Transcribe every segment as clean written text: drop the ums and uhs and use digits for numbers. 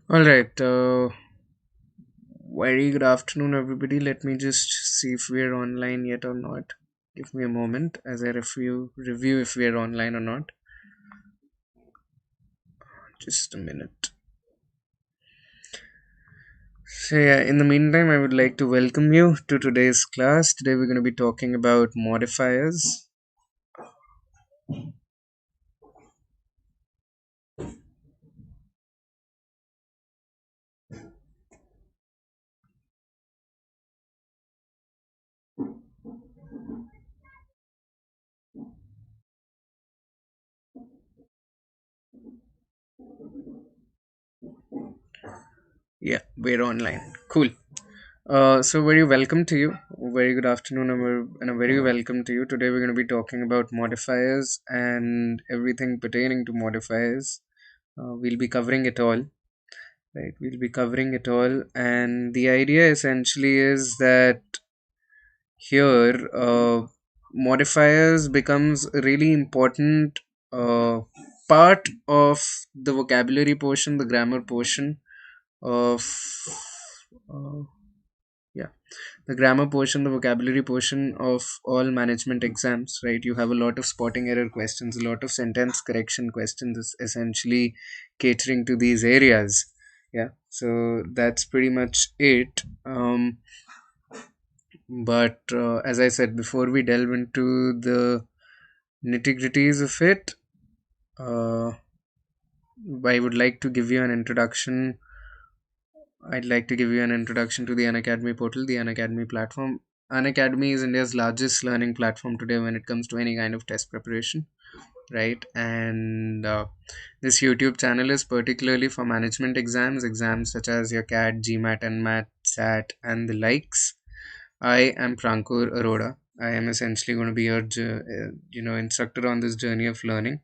All right. Very good afternoon, everybody. Let me just see if we're online yet or not. Give me a moment as I review if we're online or not. Just a minute. So yeah, in the meantime, I would like to welcome you to today's class. Today we're going to be talking about modifiers. Yeah, we're online. Cool. So very welcome to you. Very good afternoon and a very welcome to you. Today we're going to be talking about modifiers and everything pertaining to modifiers. We'll be covering it all, right? We'll be covering it all, and the idea essentially is that here modifiers becomes a really important uh, part of the vocabulary portion, the grammar portion of uh, yeah, the grammar portion, the vocabulary portion of all management exams, right? You have a lot of spotting error questions, a lot of sentence correction questions, essentially catering to these areas. Yeah, so that's pretty much it. But as I said, before we delve into the nitty gritties of it, uh, I would like to give you an introduction. I'd like to give you an introduction to the Unacademy portal, the Unacademy platform. Unacademy is India's largest learning platform today when it comes to any kind of test preparation, right? And this YouTube channel is particularly for management exams such as your CAT, GMAT, NMAT, SAT, and the likes. I am Prankur Arora. I am essentially going to be your, instructor on this journey of learning.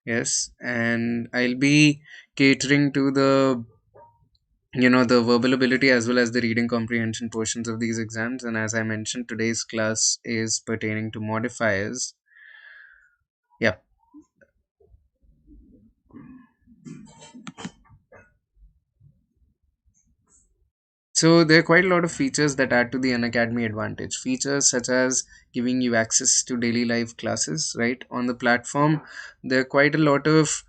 Yes, and I'll be catering to the verbal ability as well as the reading comprehension portions of these exams. And as I mentioned, today's class is pertaining to modifiers. Yeah. So there are quite a lot of features that add to the Unacademy advantage. Features such as giving you access to daily live classes, right? On the platform, there are quite a lot of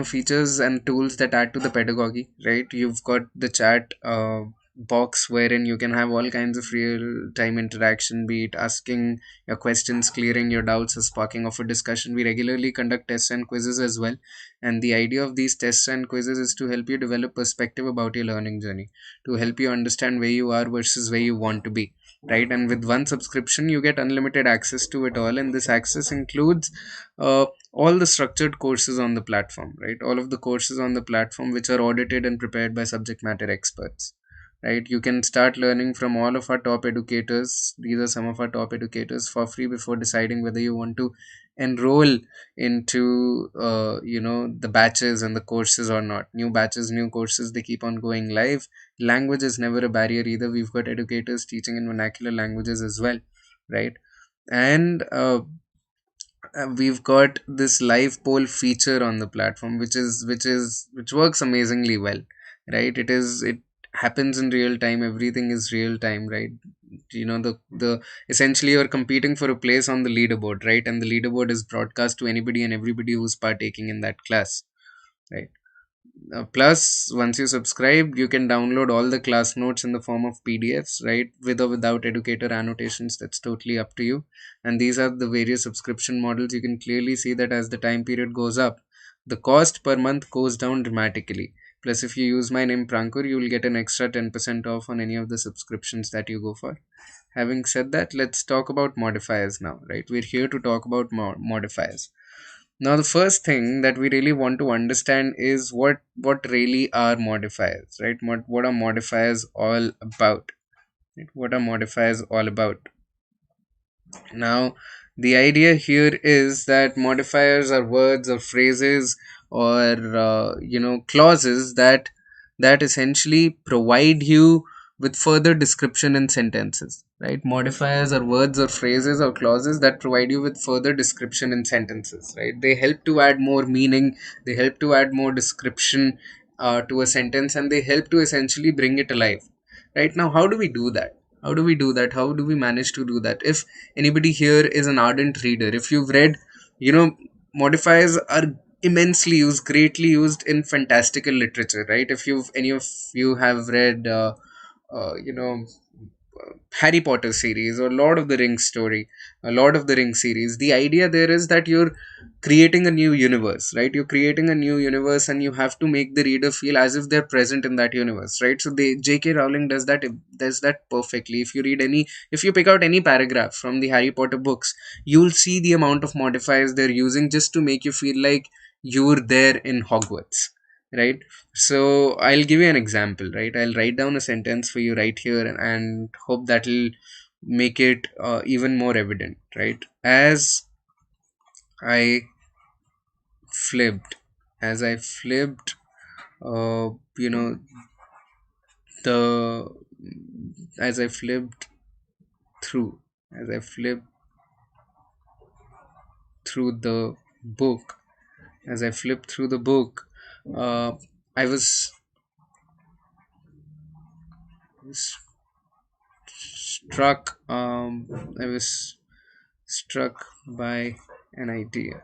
features and tools that add to the pedagogy, right? You've got the chat box wherein you can have all kinds of real time interaction, be it asking your questions, clearing your doubts, or sparking off a discussion. We regularly conduct tests and quizzes as well, and the idea of these tests and quizzes is to help you develop perspective about your learning journey, to help you understand where you are versus where you want to be, right? And with one subscription you get unlimited access to it all, and this access includes all the structured courses on the platform, right? All of the courses on the platform which are audited and prepared by subject matter experts, right? You can start learning from all of our top educators. These are some of our top educators for free before deciding whether you want to enroll into the batches and the courses or not. New batches, new courses, they keep on going live. Language is never a barrier either. We've got educators teaching in vernacular languages as well, right? And we've got this live poll feature on the platform, which works amazingly well, right? It happens in real time. Everything is real time, right? The essentially you're competing for a place on the leaderboard, right? And the leaderboard is broadcast to anybody and everybody who's partaking in that class, right? Plus, once you subscribe, you can download all the class notes in the form of PDFs, right? With or without educator annotations, that's totally up to you. And these are the various subscription models. You can clearly see that as the time period goes up, the cost per month goes down dramatically. Plus, if you use my name Prankur, you will get an extra 10% off on any of the subscriptions that you go for. Having said that, let's talk about modifiers now, right? We're here to talk about modifiers. Now, the first thing that we really want to understand is what really are modifiers, right? What are modifiers all about? Right? What are modifiers all about? Now, the idea here is that modifiers are words or phrases or clauses that essentially provide you with further description in sentences, right? Modifiers are words or phrases or clauses that provide you with further description in sentences, right? They help to add more meaning, they help to add more description to a sentence, and they help to essentially bring it alive. Right now, how do we do that? How do we manage to do that? If anybody here is an ardent reader, if you've read, you know, modifiers are immensely used, greatly used in fantastical literature, right? If you've any of you have read you know, Harry Potter series or Lord of the Rings series, the idea there is that you're creating a new universe, right? You're creating a new universe, and you have to make the reader feel as if they're present in that universe, right? So J.K. Rowling does that perfectly. If you pick out any paragraph from the Harry Potter books, you'll see the amount of modifiers they're using just to make you feel like you're there in Hogwarts, right? So I'll give you an example, right? I'll write down a sentence for you right here, and hope that'll make it even more evident, right? I flipped, as I flipped, uh, you know, the as I flipped through, as I flipped through the book, as I flipped through the book, uh, I was struck. I was struck by an idea,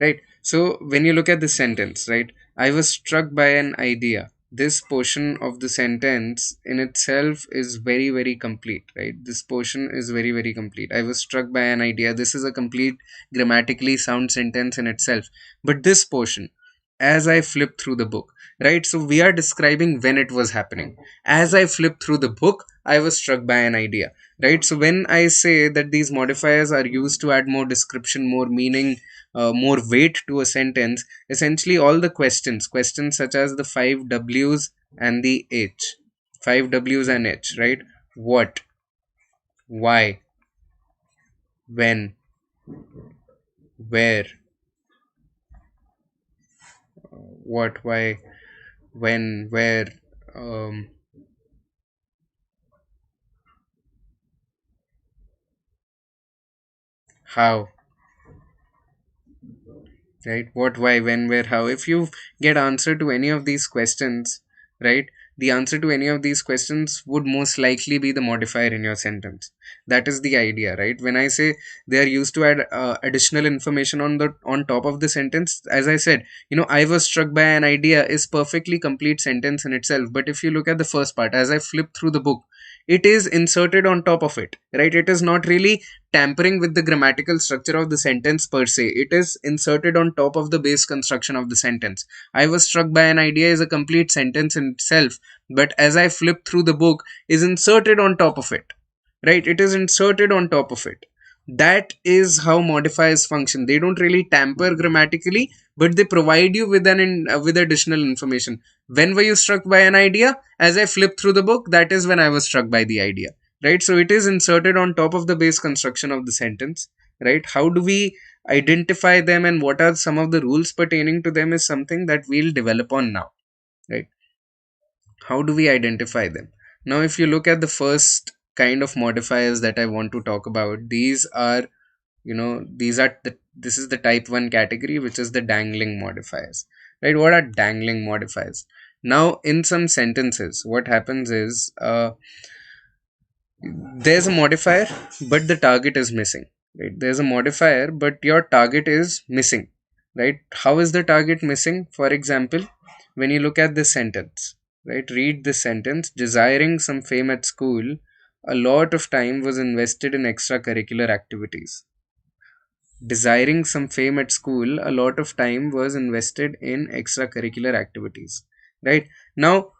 right? So when you look at the sentence, right, I was struck by an idea, this portion of the sentence in itself is very, very complete, right? This portion is very, very complete. I was struck by an idea, this is a complete grammatically sound sentence in itself. But this portion, as I flipped through the book, right? So we are describing when it was happening. As I flipped through the book, I was struck by an idea, right? So when I say that these modifiers are used to add more description, more meaning, more weight to a sentence, essentially all the questions such as the five W's and the H, five W's and H, right? What, why, when, where, what, why, when, where, um, how, right? What, why, when, where, how. If you get answer to any of these questions, right, the answer to any of these questions would most likely be the modifier in your sentence. That is the idea, right? When I say they are used to add additional information on top of the sentence, as I said, I was struck by an idea is perfectly complete sentence in itself. But if you look at the first part, as I flip through the book, it is inserted on top of it, right? It is not really tampering with the grammatical structure of the sentence per se. It is inserted on top of the base construction of the sentence. I was struck by an idea is a complete sentence in itself, but as I flip through the book is inserted on top of it, right? It is inserted on top of it. That is how modifiers function. They don't really tamper grammatically, but they provide you with with additional information. When were you struck by an idea? As I flipped through the book, that is when I was struck by the idea, right? So it is inserted on top of the base construction of the sentence, right? How do we identify them, and what are some of the rules pertaining to them, is something that we'll develop on now, right? How do we identify them? Now, if you look at the first kind of modifiers that I want to talk about, these are, this is the type 1 category, which is the dangling modifiers, right? What are dangling modifiers? Now, in some sentences, what happens is, there's a modifier, but the target is missing, right? There's a modifier, but your target is missing, right? How is the target missing? For example, when you look at this sentence, right, read this sentence: desiring some fame at school, a lot of time was invested in extracurricular activities. Desiring some fame at school, a lot of time was invested in extracurricular activities, right? Now,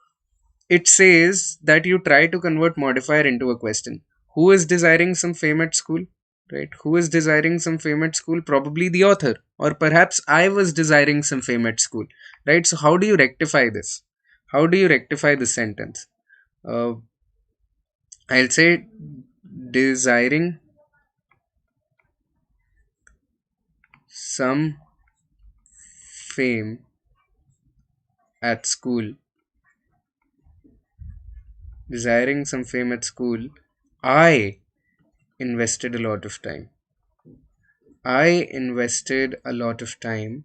it says that you try to convert modifier into a question. Who is desiring some fame at school? Right? Who is desiring some fame at school? Probably the author. Or perhaps I was desiring some fame at school. Right? So, how do you rectify this? How do you rectify this sentence? Uh, I'll say desiring some fame at school. Desiring some fame at school. I invested a lot of time. I invested a lot of time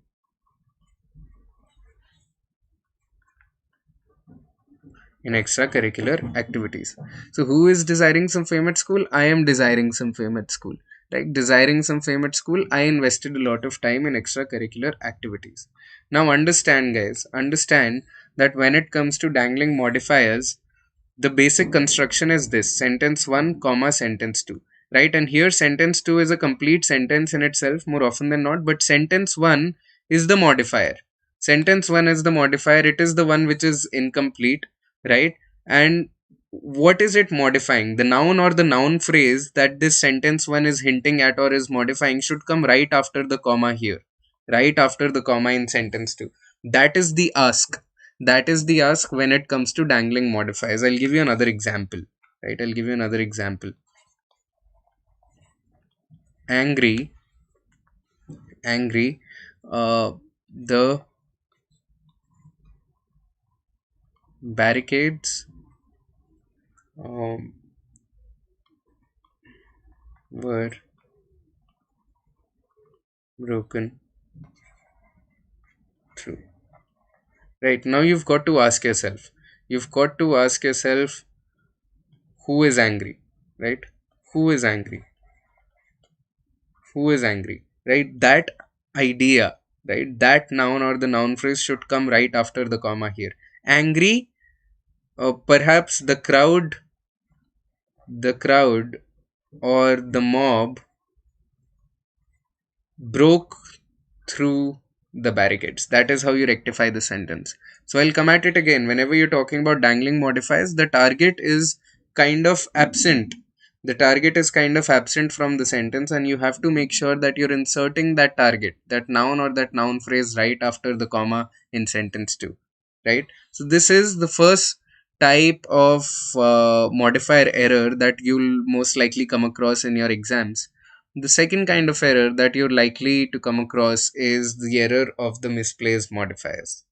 in extracurricular activities. So who is desiring some fame at school? I am desiring some fame at school. Like desiring some fame at school, I invested a lot of time in extracurricular activities. Now understand, guys, understand that when it comes to dangling modifiers, the basic construction is this: sentence 1 comma sentence 2, right? And here sentence 2 is a complete sentence in itself more often than not, but sentence 1 is the modifier. Sentence 1 is the modifier, it is the one which is incomplete, right? And what is it modifying? The noun or the noun phrase that this sentence 1 is hinting at or is modifying should come right after the comma here, right after the comma in sentence 2. That is the ask. That is the ask when it comes to dangling modifiers. I'll give you another example, right? I'll give you another example. Angry, angry, the barricades um, were broken through. Right, now you've got to ask yourself, you've got to ask yourself, who is angry, right? Who is angry? Who is angry, right? That idea, right? That noun or the noun phrase should come right after the comma here. Angry, perhaps the crowd or the mob broke through the barricades. That is how you rectify the sentence. So I'll come at it again. Whenever you're talking about dangling modifiers, the target is kind of absent. The target is kind of absent from the sentence, and you have to make sure that you're inserting that target, that noun or that noun phrase, right after the comma in sentence 2. Right? So this is the first type of modifier error that you'll most likely come across in your exams. The second kind of error that you're likely to come across is the error of the misplaced modifiers.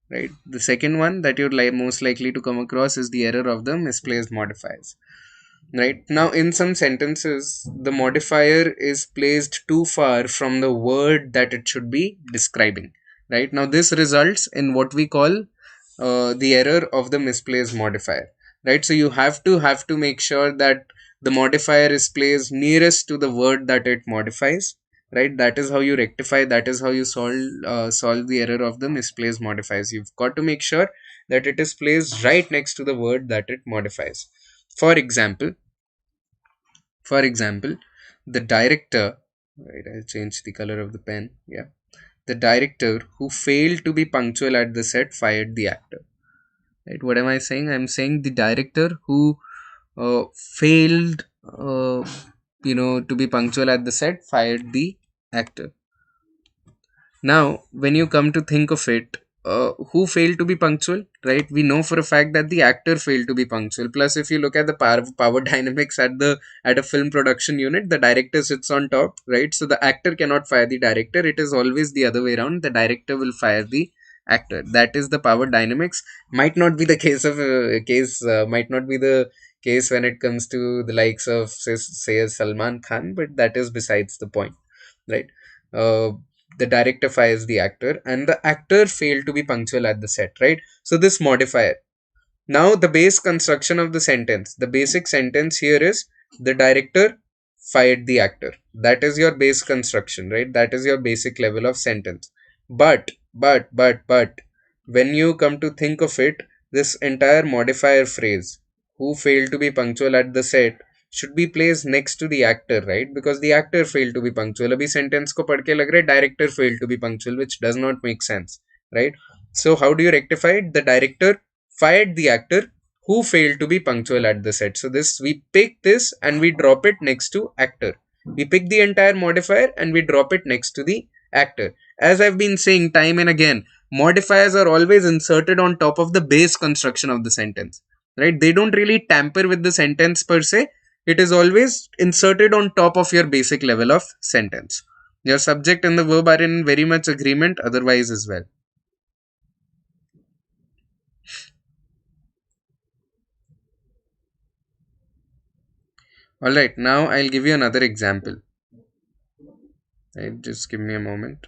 Right? The second one that you're most likely to come across is the error of the misplaced modifiers. Right? Now, in some sentences, the modifier is placed too far from the word that it should be describing. Right? Now, this results in what we call the error of the misplaced modifier. Right? So you have to make sure that the modifier is placed nearest to the word that it modifies. Right? That is how you rectify, that is how you solve the error of the misplaced modifiers. You've got to make sure that it is placed right next to the word that it modifies. For example, the director, right? I'll change the color of the pen. Yeah, the director who failed to be punctual at the set fired the actor. Right? What am I saying? I'm saying the director who failed, to be punctual at the set fired the actor. Now, when you come to think of it, who failed to be punctual, right? We know for a fact that the actor failed to be punctual. Plus, if you look at the power dynamics at a film production unit, the director sits on top, right? So the actor cannot fire the director. It is always the other way around. The director will fire the actor. That is the power dynamics. Might not be the case of might not be the case when it comes to the likes of say Salman Khan, but that is besides the point, right? Uh, the director fires the actor and the actor failed to be punctual at the set, right? So this modifier, now the base construction of the sentence, the basic sentence here is the director fired the actor. That is your base construction, right? That is your basic level of sentence. But when you come to think of it, this entire modifier phrase, who failed to be punctual at the set, should be placed next to the actor, right? Because the actor failed to be punctual. Abhi sentence ko padh ke lag raha hai director failed to be punctual, which does not make sense, right? So how do you rectify it? The director fired the actor who failed to be punctual at the set. So this, we pick this and we drop it next to actor. We pick the entire modifier and we drop it next to the actor. As I've been saying time and again, modifiers are always inserted on top of the base construction of the sentence, right? They don't really tamper with the sentence per se. It is always inserted on top of your basic level of sentence. Your subject and the verb are in very much agreement otherwise as well. Alright, now I'll give you another example. Right, just give me a moment.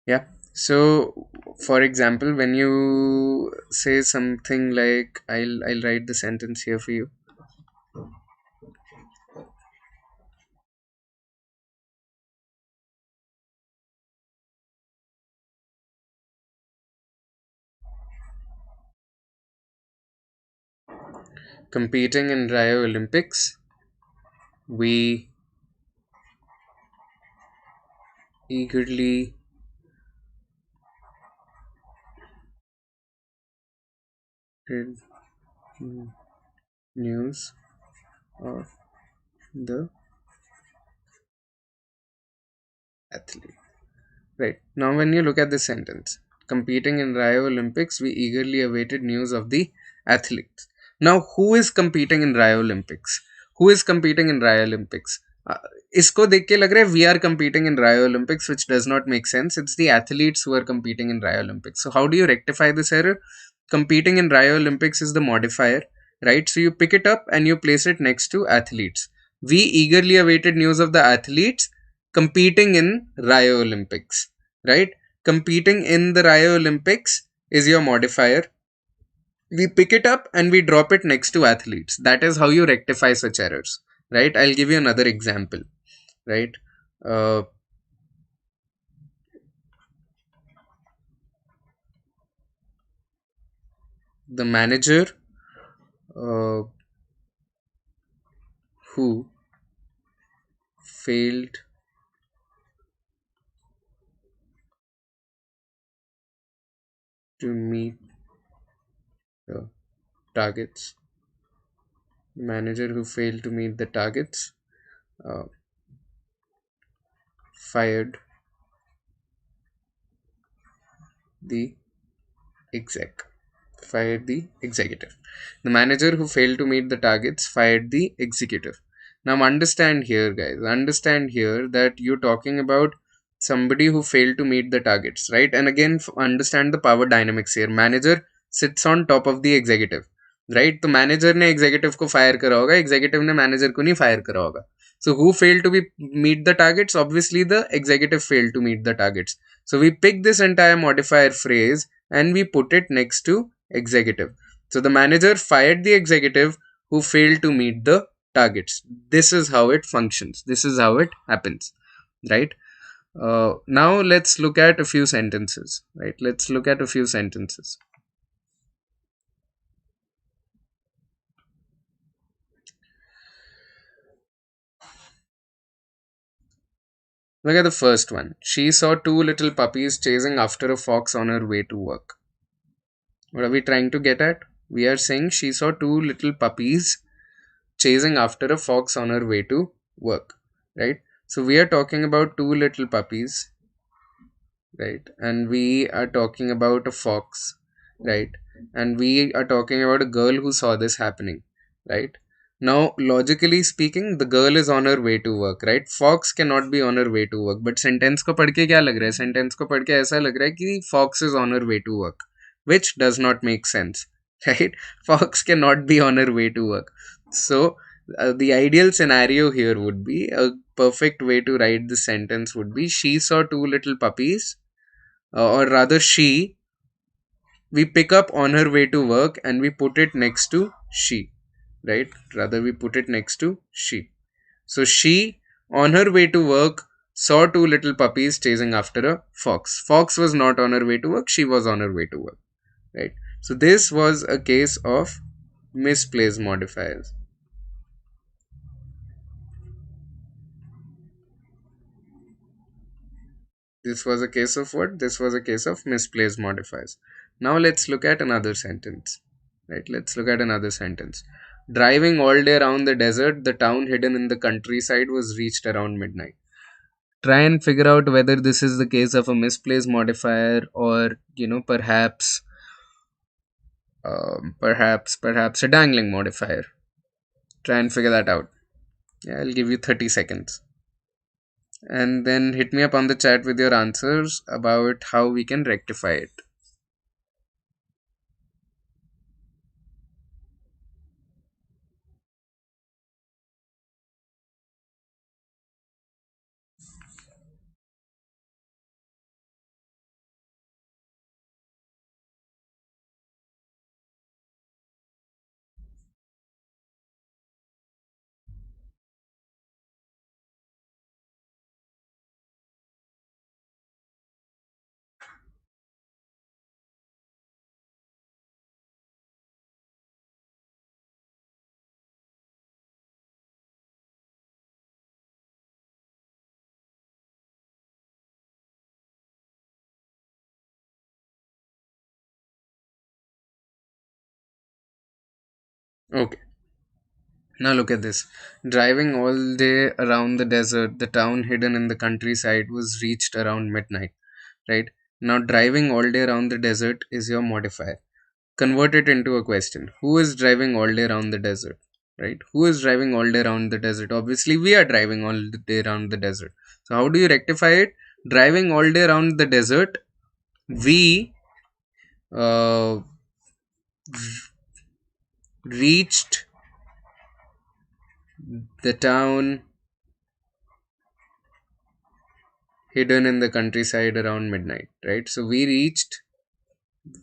Yeah. So, for example, when you say something like, I'll write the sentence here for you. Competing in Rio Olympics, we eagerly read news of the athlete. Right. Now, when you look at this sentence, competing in Rio Olympics, we eagerly awaited news of the athletes. Now, who is competing in Rio Olympics? Who is competing in Rio Olympics? इसको देख के लग रहा है we are competing in Rio Olympics, which does not make sense. It's the athletes who are competing in Rio Olympics. So how do you rectify this error? Competing in Rio Olympics is the modifier, right? So you pick it up and you place it next to athletes. We eagerly awaited news of the athletes competing in Rio Olympics, right? Competing in the Rio Olympics is your modifier. We pick it up and we drop it next to athletes. That is how you rectify such errors, right? I'll give you another example, right? Uh, the manager uh, who failed to meet the targets, manager who failed to meet the targets, uh, fired the exec. Fired the executive. The manager who failed to meet the targets fired the executive. Now, understand here, guys. Understand here that you're talking about somebody who failed to meet the targets, right? And again, understand the power dynamics here. Manager sits on top of the executive, right? तो manager ने executive को fire करा होगा, executive ने manager को नहीं fire करा होगा. So who failed to be meet the targets? Obviously, the executive failed to meet the targets. So we pick this entire modifier phrase and we put it next to executive. So the manager fired the executive who failed to meet the targets. This is how it functions. This is how it happens, right? Now let's look at a few sentences, right? Let's look at a few sentences. Look at the first one. She saw two little puppies chasing after a fox on her way to work. What are we trying to get at? We are saying she saw two little puppies chasing after a fox on her way to work, right? So we are talking about two little puppies, right? And we are talking about a fox, right? And we are talking about a girl who saw this happening, right? Now, logically speaking, the girl is on her way to work, right? Fox cannot be on her way to work. But sentence को पढ़ के क्या लग रहा है? Sentence को पढ़ के ऐसा लग रहा है कि fox is on her way to work, which does not make sense, right? Fox cannot be on her way to work. So, the ideal scenario here would be a perfect way to write the sentence would be she saw two little puppies, or rather she, we pick up on her way to work and we put it next to she, right? Rather, we put it next to she. So she, on her way to work, saw two little puppies chasing after a fox. Fox was not on her way to work, she was on her way to work, right? So this was a case of misplaced modifiers. This was a case of what? This was a case of misplaced modifiers. Now let's look at another sentence. Right? Let's look at another sentence. Driving all day around the desert, the town hidden in the countryside was reached around midnight. Try and figure out whether this is the case of a misplaced modifier or, perhaps a dangling modifier. Try and figure that out. Yeah, I'll give you 30 seconds. And then hit me up on the chat with your answers about how we can rectify it. Okay. Now look at this. Driving all day around the desert, the town hidden in the countryside was reached around midnight, right? Now driving all day around the desert is your modifier. Convert it into a question. Who is driving all day around the desert? Right? Who is driving all day around the desert? Obviously, we are driving all the day around the desert. So how do you rectify it? Driving all day around the desert, we uh, reached the town hidden in the countryside around midnight, right? So we reached,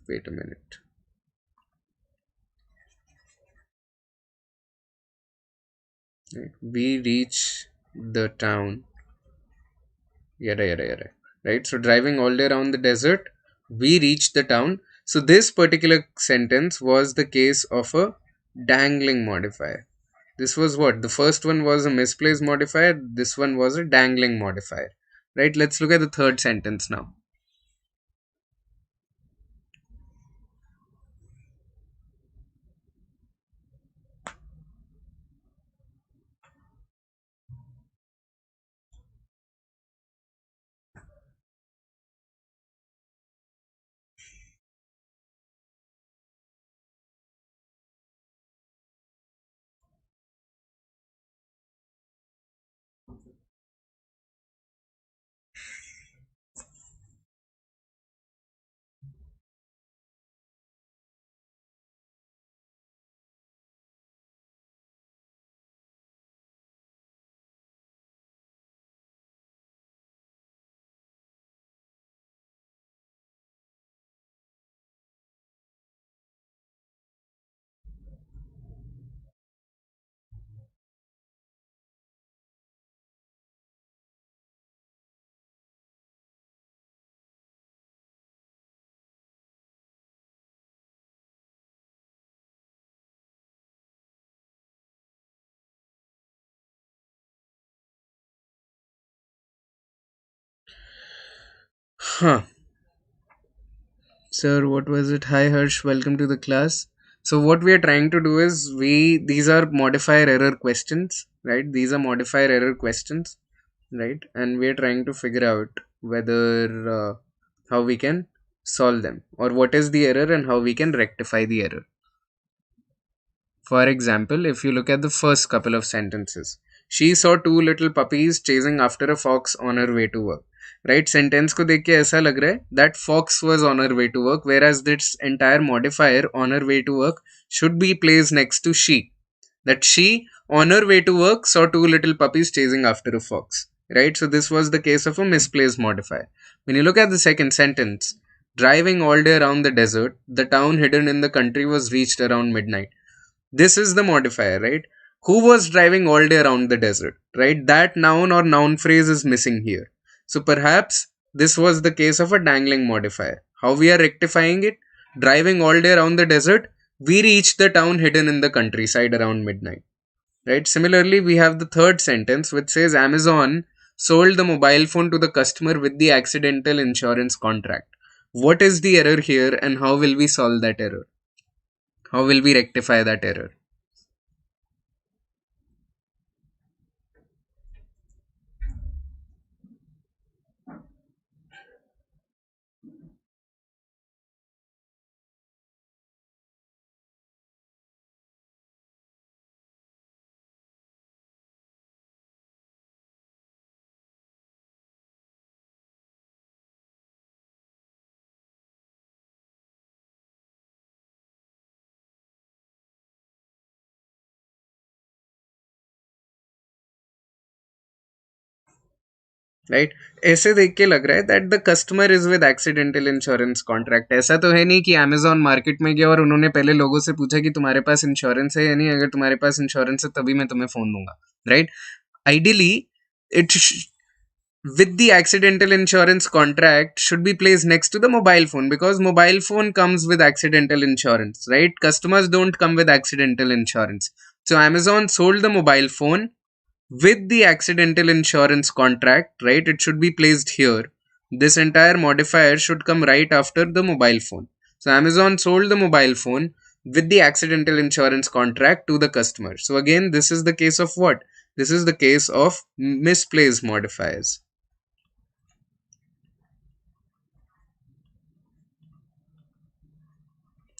wait a minute, right? We reach the town, yada, right? So driving all day around the desert, we reached the town. So this particular sentence was the case of a dangling modifier. This was what? The first one was a misplaced modifier, this one was a dangling modifier, right? Let's look at the third sentence now. Huh. Sir, what was it? Hi Harsh, welcome to the class. So what we are trying to do is these are modifier error questions, right? These are modifier error questions, right? And we are trying to figure out whether how we can solve them, or what is the error and how we can rectify the error. For example, if you look at the first couple of sentences, she saw two little puppies chasing after a fox on her way to work. Right? Sentence को देख के ऐसा लग रहा है that fox was on her way to work, whereas this entire modifier on her way to work should be placed next to she. That she on her way to work saw two little puppies chasing after a fox. Right? So this was the case of a misplaced modifier. When you look at the second sentence, driving all day around the desert, the town hidden in the country was reached around midnight. This is the modifier, right? Who was driving all day around the desert, right? That noun or noun phrase is missing here. So perhaps this was the case of a dangling modifier. How we are rectifying it? Driving all day around the desert, we reached the town hidden in the countryside around midnight, right? Similarly, we have the third sentence which says Amazon sold the mobile phone to the customer with the accidental insurance contract. What is the error here and how will we solve that error? How will we rectify that error? Right ऐसे देख के लग रहा है that the customer is with accidental insurance contract ऐसा तो है नहीं कि अमेजोन मार्केट में गया और उन्होंने पहले लोगों से पूछा कि तुम्हारे पास इंश्योरेंस है या नहीं अगर तुम्हारे पास इंश्योरेंस है तभी मैं तुम्हें फोन दूंगा right ideally it with the accidental insurance contract should be placed next to the mobile phone because mobile phone comes with accidental insurance, right? Customers don't come with accidental insurance. So Amazon sold the mobile phone with the accidental insurance contract, right? It should be placed here. This entire modifier should come right after the mobile phone. So Amazon sold the mobile phone with the accidental insurance contract to the customer. So again, this is the case of what? This is the case of misplaced modifiers,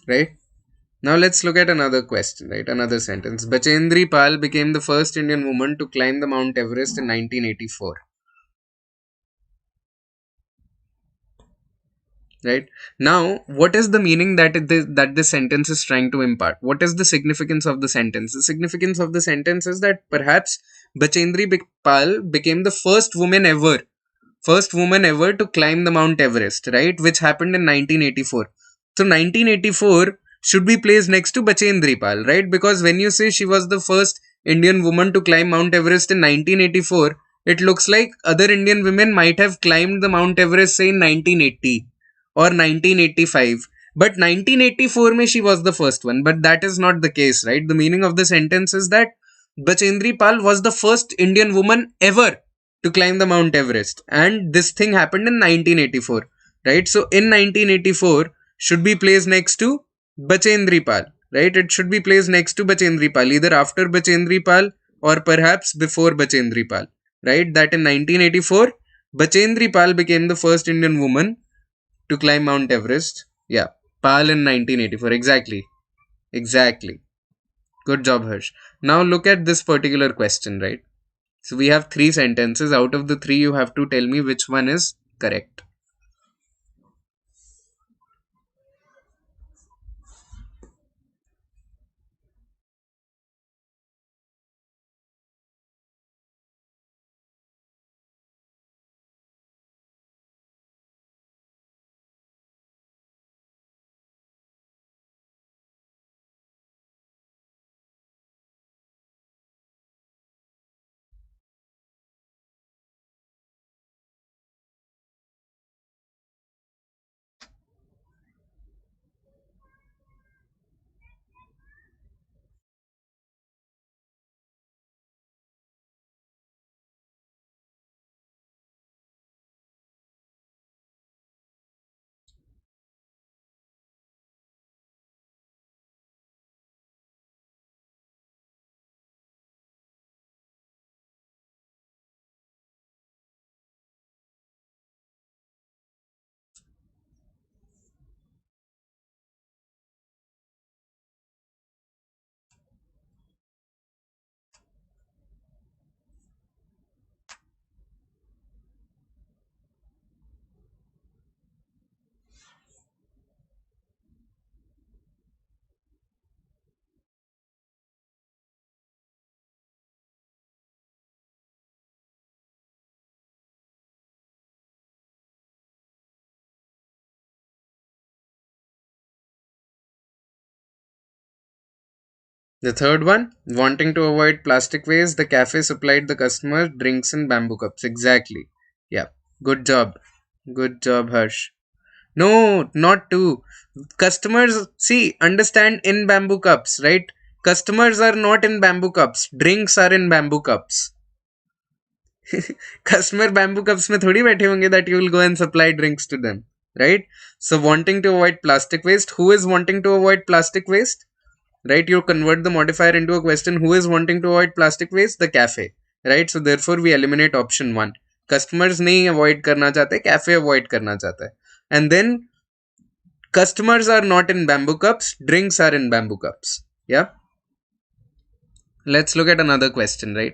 right? Now let's look at another question, right? Another sentence. Bachendri Pal became the first Indian woman to climb the Mount Everest in 1984. Right? Now, what is the meaning that this sentence is trying to impart? What is the significance of the sentence? The significance of the sentence is that perhaps Pal became the first woman ever to climb the Mount Everest, right? Which happened in 1984. So 1984 should be placed next to Bachendri Pal, right? Because when you say she was the first Indian woman to climb Mount Everest in 1984, it looks like other Indian women might have climbed the Mount Everest, say, in 1980 or 1985. But 1984 mein she was the first one. But that is not the case, right? The meaning of the sentence is that Bachendri Pal was the first Indian woman ever to climb the Mount Everest. And this thing happened in 1984, right? So in 1984 should be placed next to Bachendri Pal, right? It should be placed next to Bachendri Pal, either after Bachendri Pal or perhaps before Bachendri Pal, right? That in 1984, Bachendri Pal became the first Indian woman to climb Mount Everest. Yeah, Pal in 1984. Exactly. Exactly. Good job, Harsh. Now look at this particular question, right? So we have three sentences. Out of the three, you have to tell me which one is correct. The third one, wanting to avoid plastic waste, the cafe supplied the customer drinks in bamboo cups. Exactly. Yeah. Good job. Good job, Harsh. No, not two. Customers, see, understand in bamboo cups, right? Customers are not in bamboo cups. Drinks are in bamboo cups. Customer bamboo cups में थोड़ी बैठे होंगे that you will go and supply drinks to them, right? So wanting to avoid plastic waste. Who is wanting to avoid plastic waste? Right? You convert the modifier into a question. Who is wanting to avoid plastic waste? The cafe, right? So therefore we eliminate option one. Customers नहीं avoid करना चाहते, cafe avoid करना चाहता है. And then customers are not in bamboo cups, drinks are in bamboo cups. Yeah. Let's look at another question, right?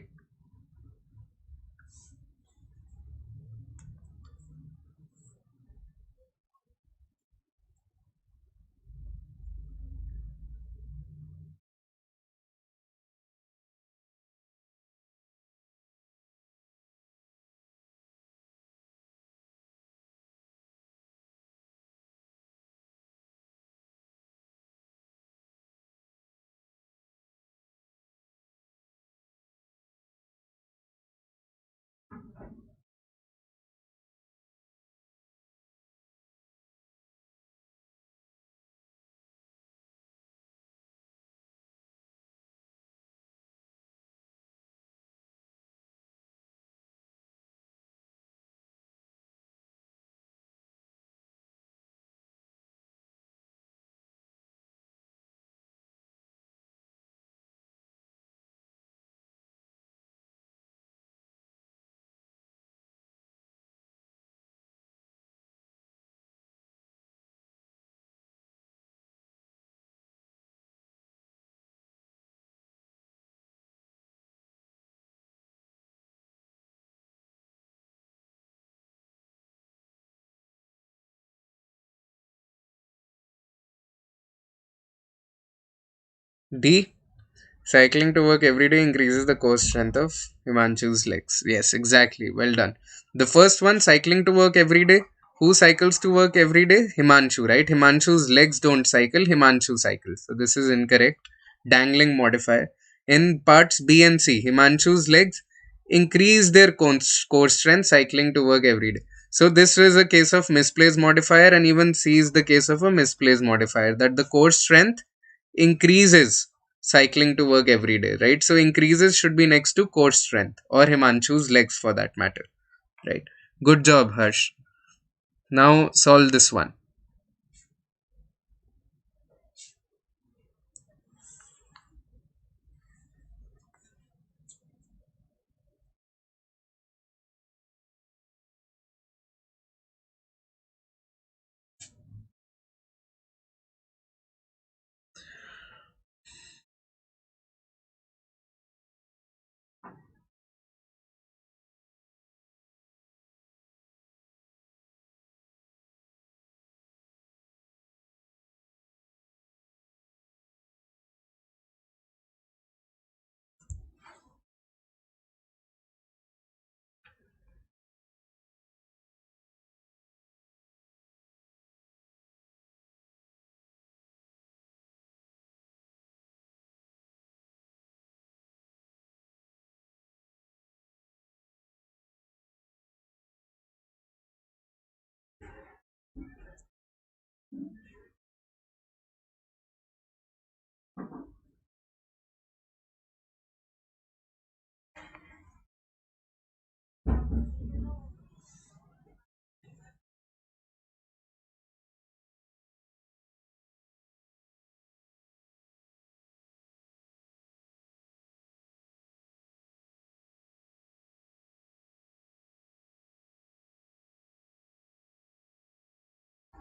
D. Cycling to work every day increases the core strength of Himanshu's legs. Yes, exactly. Well done. The first one, cycling to work every day. Who cycles to work every day? Himanshu, right? Himanshu's legs don't cycle, Himanshu cycles. So this is incorrect. Dangling modifier. In parts B and C, Himanshu's legs increase their core strength cycling to work every day. So this is a case of misplaced modifier, and even C is the case of a misplaced modifier, that the core strength increases cycling to work every day, right? So increases should be next to core strength or Himanshu's legs for that matter, right? Good job, Harsh. Now solve this one.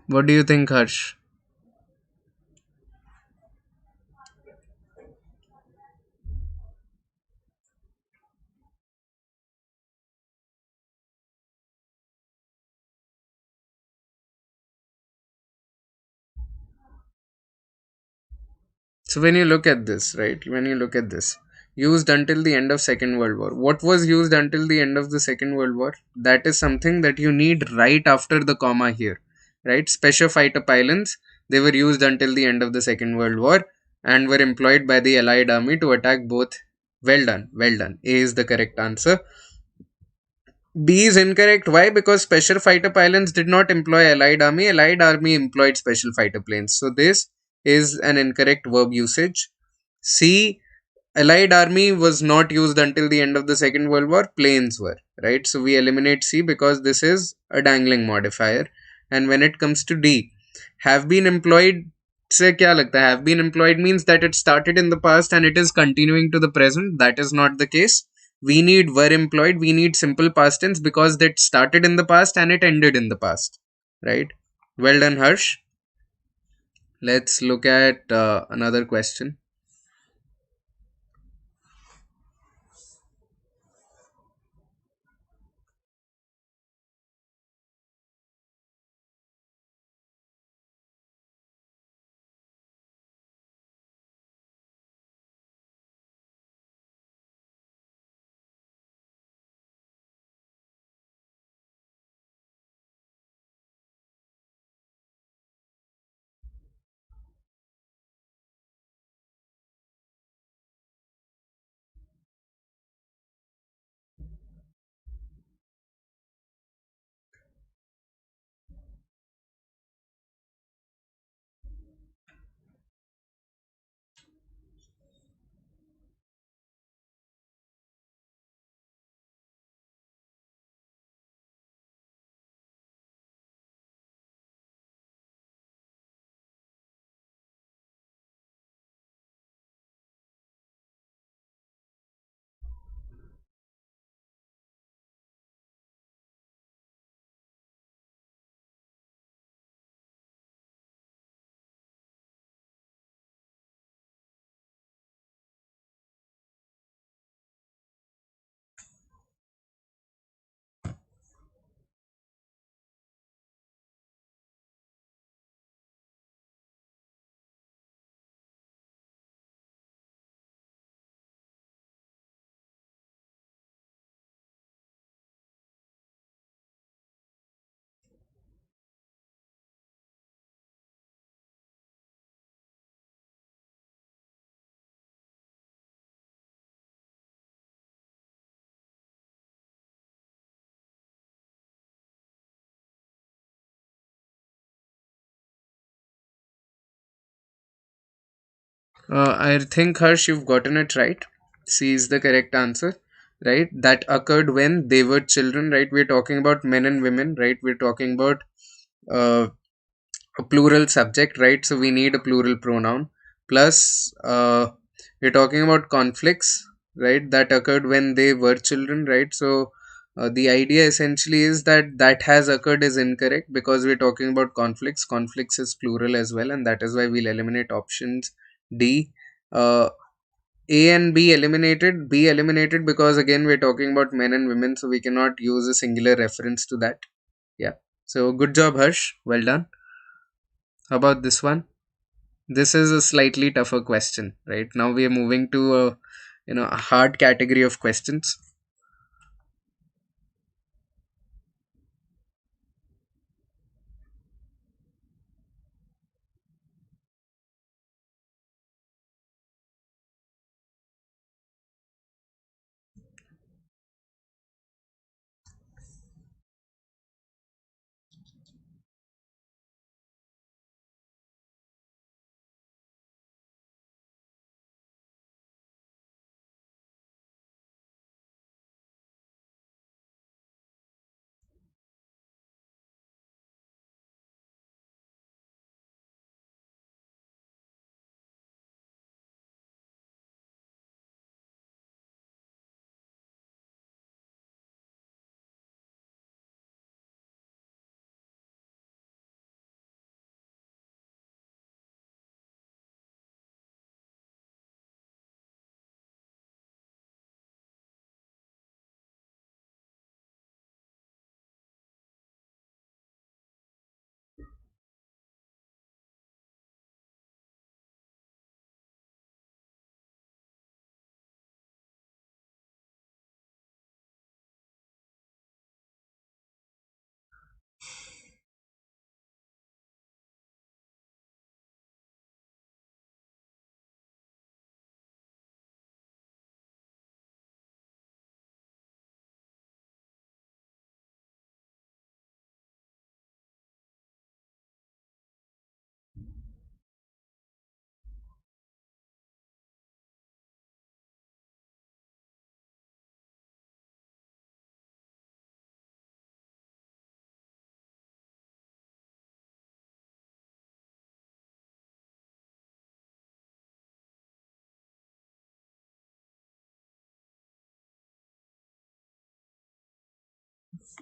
What do you think, Harsh? So when you look at this, right, when you look at this, used until the end of Second World War. What was used until the end of the Second World War? That is something that you need right after the comma here, right? Special fighter pylons, they were used until the end of the Second World War and were employed by the Allied army to attack both. Well done, well done. A is the correct answer. B is incorrect. Why? Because special fighter pylons did not employ Allied army. Allied army employed special fighter planes. So this is an incorrect verb usage. C, Allied army was not used until the end of the Second World War. Planes were, right? So we eliminate C because this is a dangling modifier. And when it comes to D, have been employed, से क्या लगता है? Have been employed means that it started in the past and it is continuing to the present. That is not the case. We need were employed. We need simple past tense because that started in the past and it ended in the past, right? Well done, Harsh. Let's look at another question. I think, Harsh, you've gotten it right. C is the correct answer, right? That occurred when they were children, right? We're talking about men and women, right? We're talking about uh, a plural subject, right? So we need a plural pronoun. Plus, we're talking about conflicts, right? That occurred when they were children, right? So the idea essentially is that that has occurred is incorrect because we're talking about conflicts. Conflicts is plural as well, and that is why we'll eliminate options D. Uh, A and B eliminated. B eliminated because again we're talking about men and women, so we cannot use a singular reference to that. Yeah. So good job, Harsh. Well done. How about this one? This is a slightly tougher question, right? Now we are moving to a hard category of questions.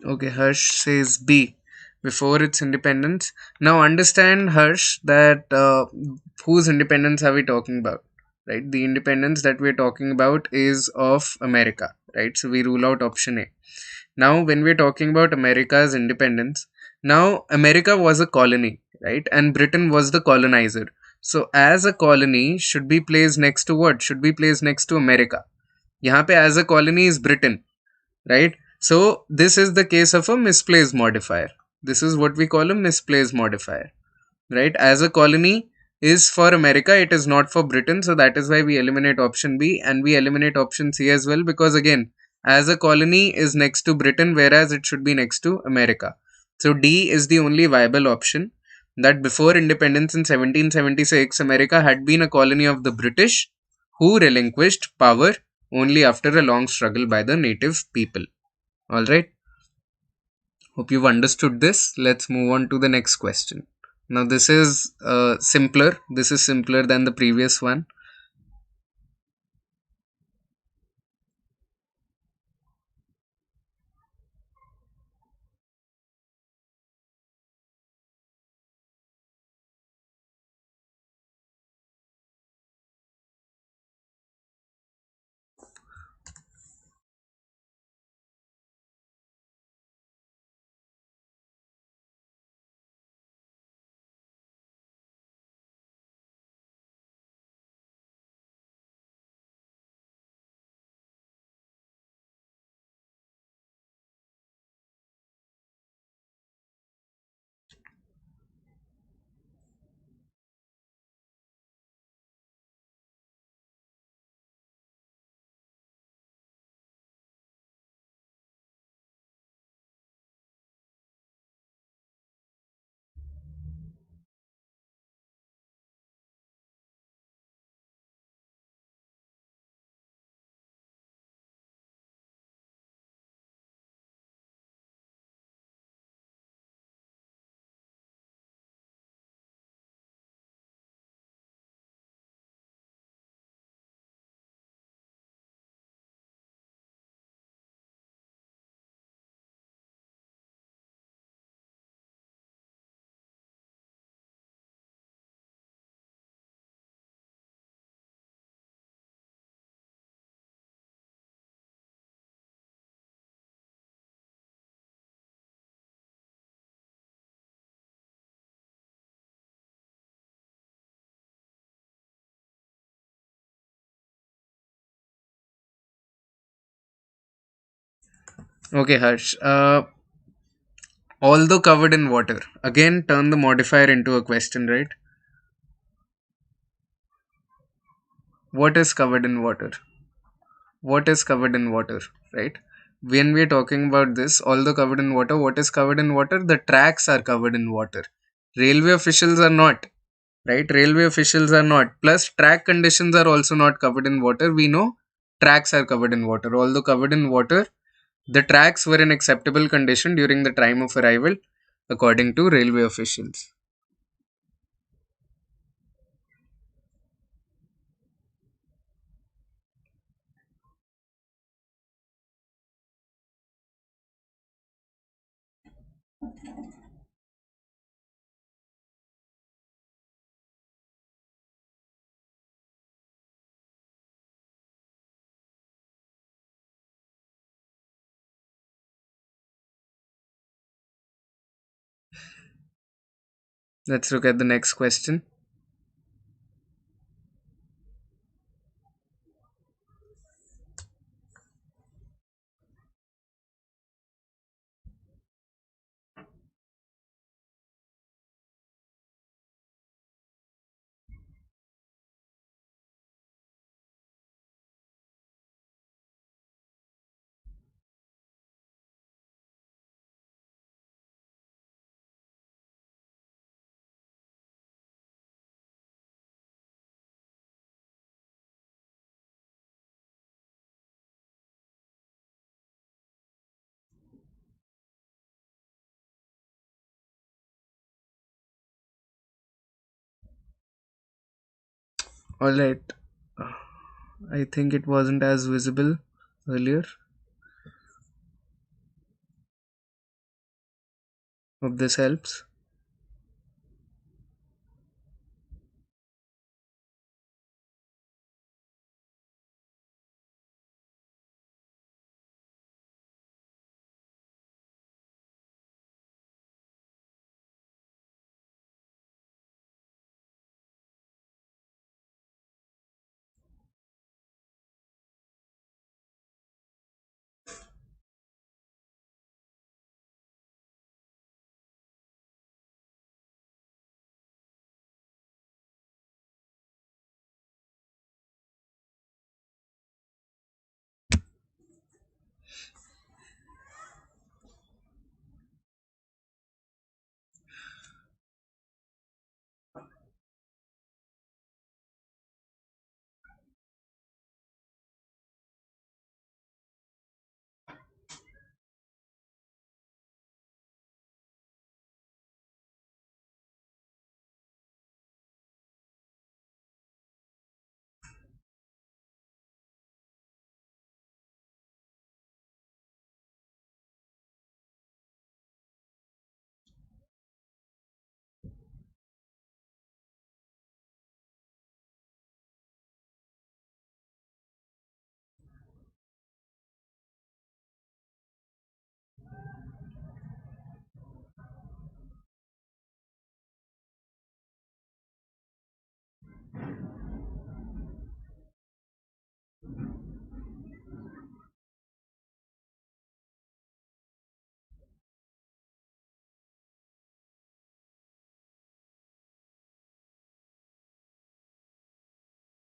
Okay, Harsh says B before its independence. Now understand, Harsh, that whose independence are we talking about? Right, the independence that we're talking about is of America, right? So we rule out option A. Now, when we're talking about America's independence, now America was a colony, right? And Britain was the colonizer. So, as a colony, should be placed next to what? Should be placed next to America. यहाँ पे as a colony is Britain, right? So this is the case of a misplaced modifier. This is what we call a misplaced modifier, right? As a colony is for America, it is not for Britain. So that is why we eliminate option B and we eliminate option C as well, because again, as a colony is next to Britain, whereas it should be next to America. So D is the only viable option. That before independence in 1776, America had been a colony of the British, who relinquished power only after a long struggle by the native people. All right. Hope you've understood this. Let's move on to the next question. Now, this is simpler. This is simpler than the previous one. Okay, Harsh. Although covered in water. Again, turn the modifier into a question, right? What is covered in water? What is covered in water, right? When we are talking about this, although covered in water, what is covered in water? The tracks are covered in water. Railway officials are not, right? Railway officials are not. Plus, track conditions are also not covered in water. We know tracks are covered in water. Although covered in water, the tracks were in acceptable condition during the time of arrival, according to railway officials. Let's look at the next question. All right. I think it wasn't as visible earlier. Hope this helps.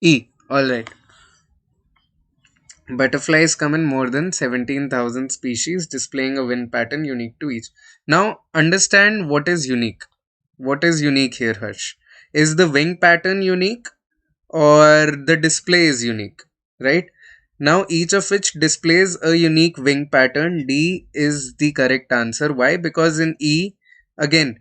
E. All right. Butterflies come in more than 17,000 species, displaying a wing pattern unique to each. Now, understand what is unique. What is unique here, Harsh? Is the wing pattern unique or the display is unique? Right? Now, each of which displays a unique wing pattern. D is the correct answer. Why? Because in E, again,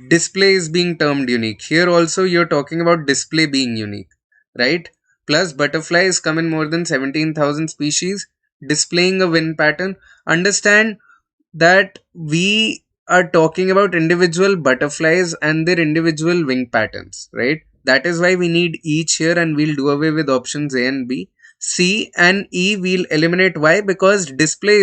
display is being termed unique. Here also, you're talking about display being unique, right? Plus, butterflies come in more than 17,000 species, displaying a wing pattern. Understand that we are talking about individual butterflies and their individual wing patterns, right? That is why we need each here, and we'll do away with options A and B. C and E we'll eliminate. Why? Because display